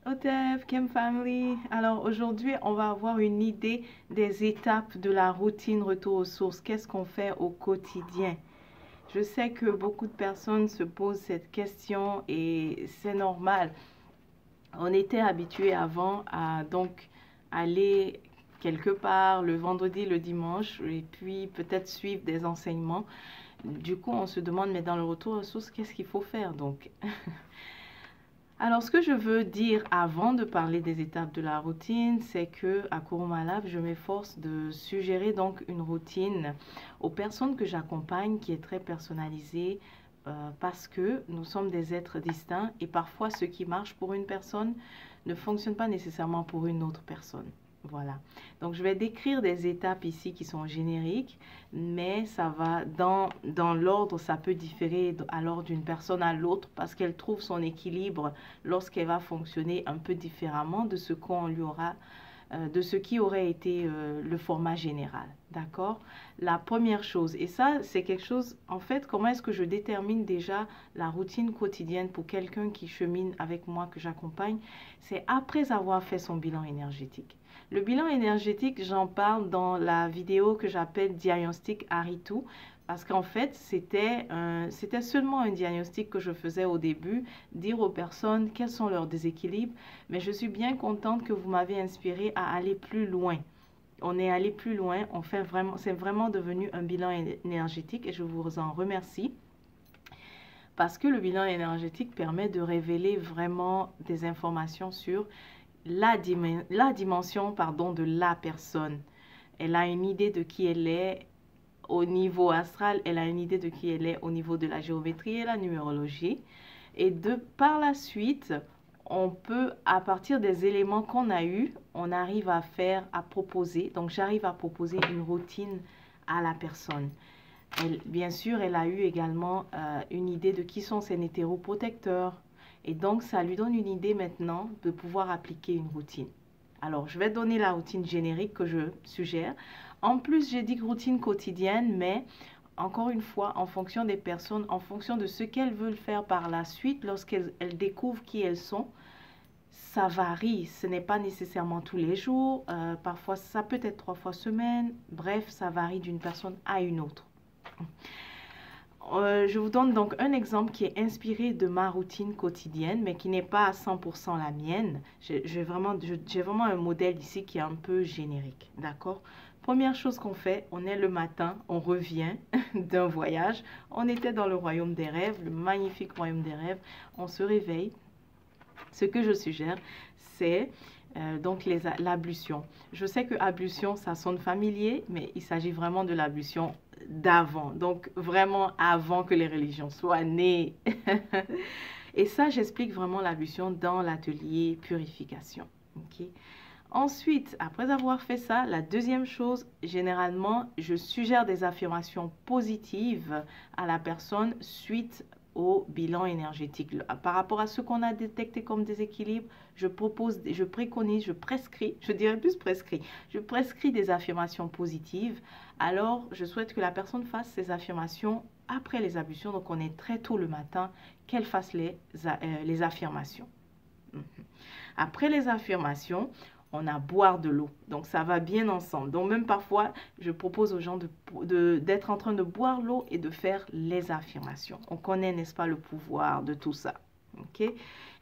Otef, Kem Family. Alors aujourd'hui, on va avoir une idée des étapes de la routine retour aux sources. Qu'est-ce qu'on fait au quotidien? Je sais que beaucoup de personnes se posent cette question et c'est normal. On était habitué avant à donc aller quelque part le vendredi, le dimanche et puis peut-être suivre des enseignements. Du coup, on se demande, mais dans le retour aux sources, qu'est-ce qu'il faut faire donc? Alors, ce que je veux dire avant de parler des étapes de la routine, c'est que à Kurumalab, je m'efforce de suggérer donc une routine aux personnes que j'accompagne qui est très personnalisée parce que nous sommes des êtres distincts et parfois ce qui marche pour une personne ne fonctionne pas nécessairement pour une autre personne. Voilà. Donc, je vais décrire des étapes ici qui sont génériques, mais ça va dans l'ordre, ça peut différer alors d'une personne à l'autre parce qu'elle trouve son équilibre lorsqu'elle va fonctionner un peu différemment de ce qu'on lui aura, de ce qui aurait été le format général. D'accord? La première chose, et ça c'est quelque chose, en fait, comment est-ce que je détermine déjà la routine quotidienne pour quelqu'un qui chemine avec moi, que j'accompagne, c'est après avoir fait son bilan énergétique. Le bilan énergétique, j'en parle dans la vidéo que j'appelle Diagnostic Aritu, parce qu'en fait, c'était seulement un diagnostic que je faisais au début, dire aux personnes quels sont leurs déséquilibres, mais je suis bien contente que vous m'avez inspiré à aller plus loin. On est allé plus loin, c'est vraiment devenu un bilan énergétique et je vous en remercie parce que le bilan énergétique permet de révéler vraiment des informations sur la dimension de la personne. Elle a une idée de qui elle est au niveau astral, elle a une idée de qui elle est au niveau de la géométrie et la numérologie. Et par la suite, on peut, à partir des éléments qu'on a eus, on arrive à proposer. Donc, j'arrive à proposer une routine à la personne. Bien sûr, elle a eu également une idée de qui sont ses hétéroprotecteurs. Et donc, ça lui donne une idée maintenant de pouvoir appliquer une routine. Alors, je vais donner la routine générique que je suggère. En plus, j'ai dit routine quotidienne, mais encore une fois, en fonction des personnes, en fonction de ce qu'elles veulent faire par la suite, lorsqu'elles découvrent qui elles sont, ça varie. Ce n'est pas nécessairement tous les jours. Parfois, ça peut être 3 fois semaine. Bref, ça varie d'une personne à une autre. Je vous donne donc un exemple qui est inspiré de ma routine quotidienne, mais qui n'est pas à 100% la mienne. J'ai vraiment un modèle ici qui est un peu générique, d'accord? Première chose qu'on fait, on est le matin, on revient d'un voyage. On était dans le royaume des rêves, le magnifique royaume des rêves. On se réveille. Ce que je suggère, c'est donc l'ablution. Je sais que ablution, ça sonne familier, mais il s'agit vraiment de l'ablution d'avant. Donc, vraiment avant que les religions soient nées. Et ça, j'explique vraiment l'ablution dans l'atelier purification. Okay? Ensuite, après avoir fait ça, la deuxième chose, généralement, je suggère des affirmations positives à la personne suite au bilan énergétique. Par rapport à ce qu'on a détecté comme déséquilibre, je préconise, je prescris, je dirais plus prescrit, je prescris des affirmations positives. Alors, je souhaite que la personne fasse ces affirmations après les ablutions. Donc, on est très tôt le matin, qu'elle fasse les affirmations. Après les affirmations, on a boire de l'eau. Donc, ça va bien ensemble. Donc, même parfois, je propose aux gens d'être en train de boire l'eau et de faire les affirmations. On connaît, n'est-ce pas, le pouvoir de tout ça. OK?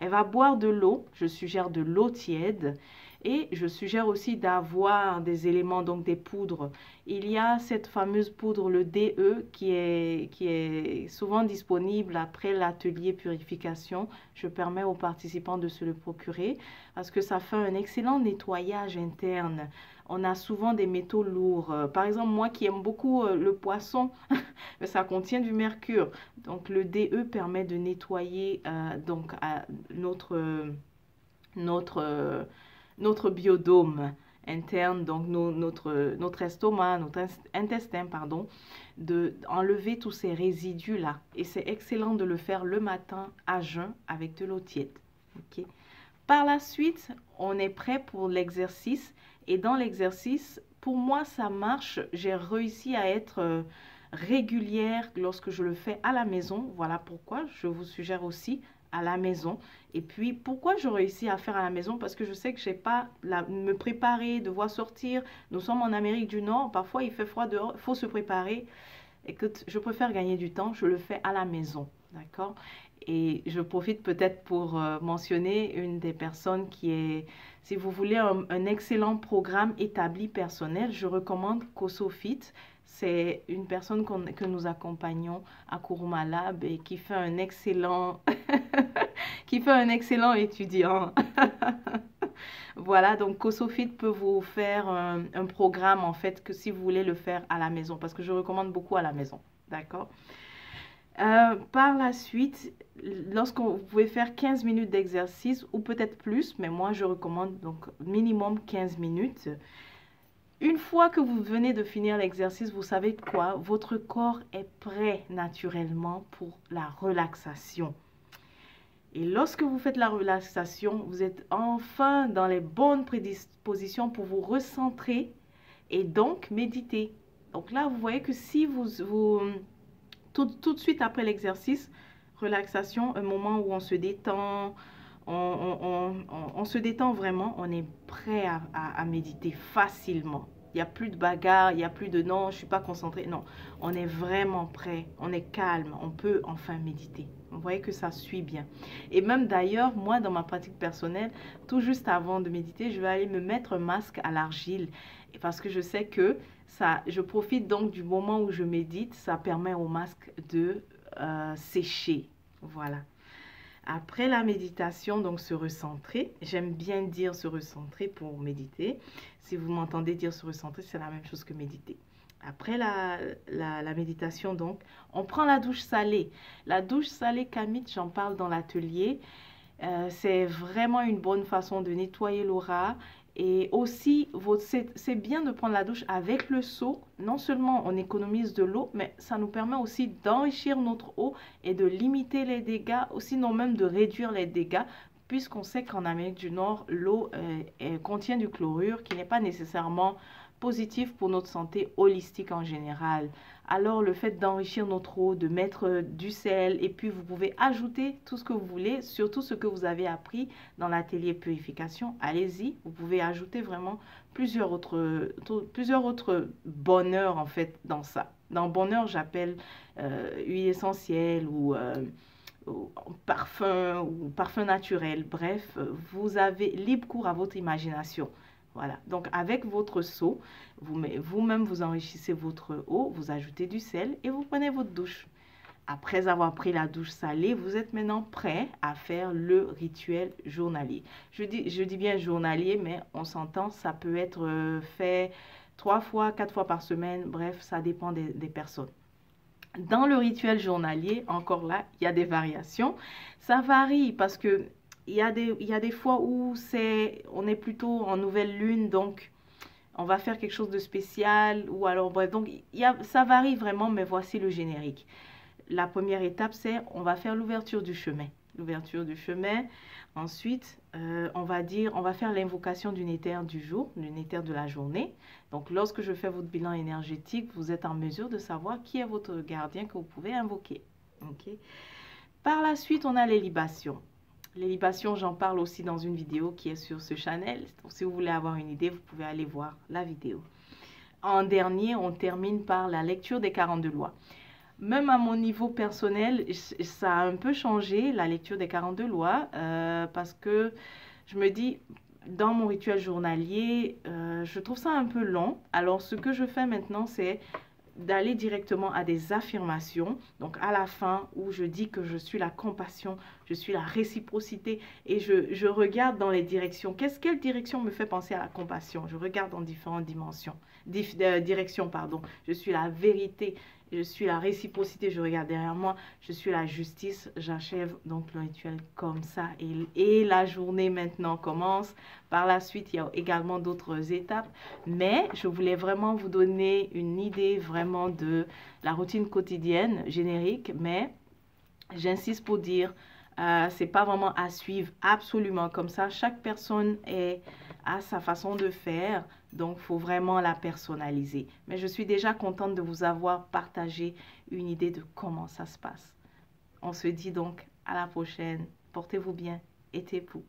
Elle va boire de l'eau. Je suggère de l'eau tiède. Et je suggère aussi d'avoir des éléments, donc des poudres. Il y a cette fameuse poudre, le DE, qui est souvent disponible après l'atelier purification. Je permets aux participants de se le procurer parce que ça fait un excellent nettoyage interne. On a souvent des métaux lourds. Par exemple, moi qui aime beaucoup le poisson, ça contient du mercure. Donc, le DE permet de nettoyer notre biodôme interne, donc notre estomac, notre intestin, pardon, d'enlever tous ces résidus-là. Et c'est excellent de le faire le matin à jeun avec de l'eau tiède. Okay? Par la suite, on est prêt pour l'exercice. Et dans l'exercice, pour moi, ça marche. J'ai réussi à être régulière lorsque je le fais à la maison. Voilà pourquoi je vous suggère aussi à la maison. Et puis, pourquoi je réussis à faire à la maison? Parce que je sais que je n'ai pas me préparer, devoir sortir. Nous sommes en Amérique du Nord. Parfois, il fait froid dehors. Il faut se préparer. Écoute, je préfère gagner du temps. Je le fais à la maison. D'accord? Et je profite peut-être pour mentionner une des personnes qui est, si vous voulez, un excellent programme établi personnel, je recommande KosoFit. C'est une personne que nous accompagnons à Kuruma Lab et qui fait un excellent, qui fait un excellent étudiant. Voilà, donc KosoFit peut vous faire un programme en fait que si vous voulez le faire à la maison, parce que je recommande beaucoup à la maison. D'accord? Par la suite, lorsqu'on vous pouvez faire 15 minutes d'exercice ou peut-être plus, mais moi je recommande donc minimum 15 minutes. Une fois que vous venez de finir l'exercice, vous savez quoi? Votre corps est prêt naturellement pour la relaxation. Et lorsque vous faites la relaxation, vous êtes enfin dans les bonnes prédispositions pour vous recentrer et donc méditer. Donc là, vous voyez que si tout de suite après l'exercice, relaxation, un moment où on se détend, on se détend vraiment, on est prêt à méditer facilement. Il n'y a plus de bagarre, il n'y a plus de non, je ne suis pas concentré. Non, on est vraiment prêt, on est calme, on peut enfin méditer. Vous voyez que ça suit bien. Et même d'ailleurs, moi, dans ma pratique personnelle, tout juste avant de méditer, je vais aller me mettre un masque à l'argile. Parce que je sais que je profite donc du moment où je médite, ça permet au masque de sécher. Voilà. Après la méditation, donc se recentrer. J'aime bien dire se recentrer pour méditer. Si vous m'entendez dire se recentrer, c'est la même chose que méditer. Après la méditation, donc, on prend la douche salée. La douche salée Kamit, j'en parle dans l'atelier. C'est vraiment une bonne façon de nettoyer l'aura. Et aussi, c'est bien de prendre la douche avec le seau. Non seulement on économise de l'eau, mais ça nous permet aussi d'enrichir notre eau et de limiter les dégâts, sinon même de réduire les dégâts, puisqu'on sait qu'en Amérique du Nord, l'eau contient du chlorure qui n'est pas nécessairement positif pour notre santé holistique en général. Alors le fait d'enrichir notre eau, de mettre du sel et puis vous pouvez ajouter tout ce que vous voulez, surtout ce que vous avez appris dans l'atelier purification, allez-y, vous pouvez ajouter vraiment plusieurs autres bonheurs en fait dans ça. Dans bonheur, j'appelle huile essentielle ou parfum naturel, bref, vous avez libre cours à votre imagination. Voilà, donc avec votre seau, vous-même vous enrichissez votre eau, vous ajoutez du sel et vous prenez votre douche. Après avoir pris la douche salée, vous êtes maintenant prêt à faire le rituel journalier. Je dis bien journalier, mais on s'entend, ça peut être fait 3 fois, 4 fois par semaine, bref, ça dépend des personnes. Dans le rituel journalier, encore là, il y a des variations. Ça varie parce que il y a des fois où on est plutôt en nouvelle lune, donc on va faire quelque chose de spécial. Ou alors, bref, donc ça varie vraiment, mais voici le générique. La première étape, c'est on va faire l'ouverture du chemin. L'ouverture du chemin. Ensuite, on va faire l'invocation du néther du jour, du néther de la journée. Donc, lorsque je fais votre bilan énergétique, vous êtes en mesure de savoir qui est votre gardien que vous pouvez invoquer. Okay? Par la suite, on a les libations. Les libations, j'en parle aussi dans une vidéo qui est sur ce channel. Donc, si vous voulez avoir une idée, vous pouvez aller voir la vidéo. En dernier, on termine par la lecture des 42 lois. Même à mon niveau personnel, ça a un peu changé, la lecture des 42 lois, parce que je me dis, dans mon rituel journalier, je trouve ça un peu long. Alors, ce que je fais maintenant, c'est d'aller directement à des affirmations, donc à la fin où je dis que je suis la compassion, je suis la réciprocité et je regarde dans les directions. Quelle direction me fait penser à la compassion? Je regarde dans différentes directions, pardon. Je suis la vérité, je suis la réciprocité, je regarde derrière moi, je suis la justice. J'achève donc le rituel comme ça et la journée maintenant commence. Par la suite, il y a également d'autres étapes, mais je voulais vraiment vous donner une idée vraiment de la routine quotidienne générique, mais j'insiste pour dire, c'est pas vraiment à suivre absolument comme ça. Chaque personne a sa façon de faire, donc il faut vraiment la personnaliser. Mais je suis déjà contente de vous avoir partagé une idée de comment ça se passe. On se dit donc à la prochaine. Portez-vous bien. Et Tepou.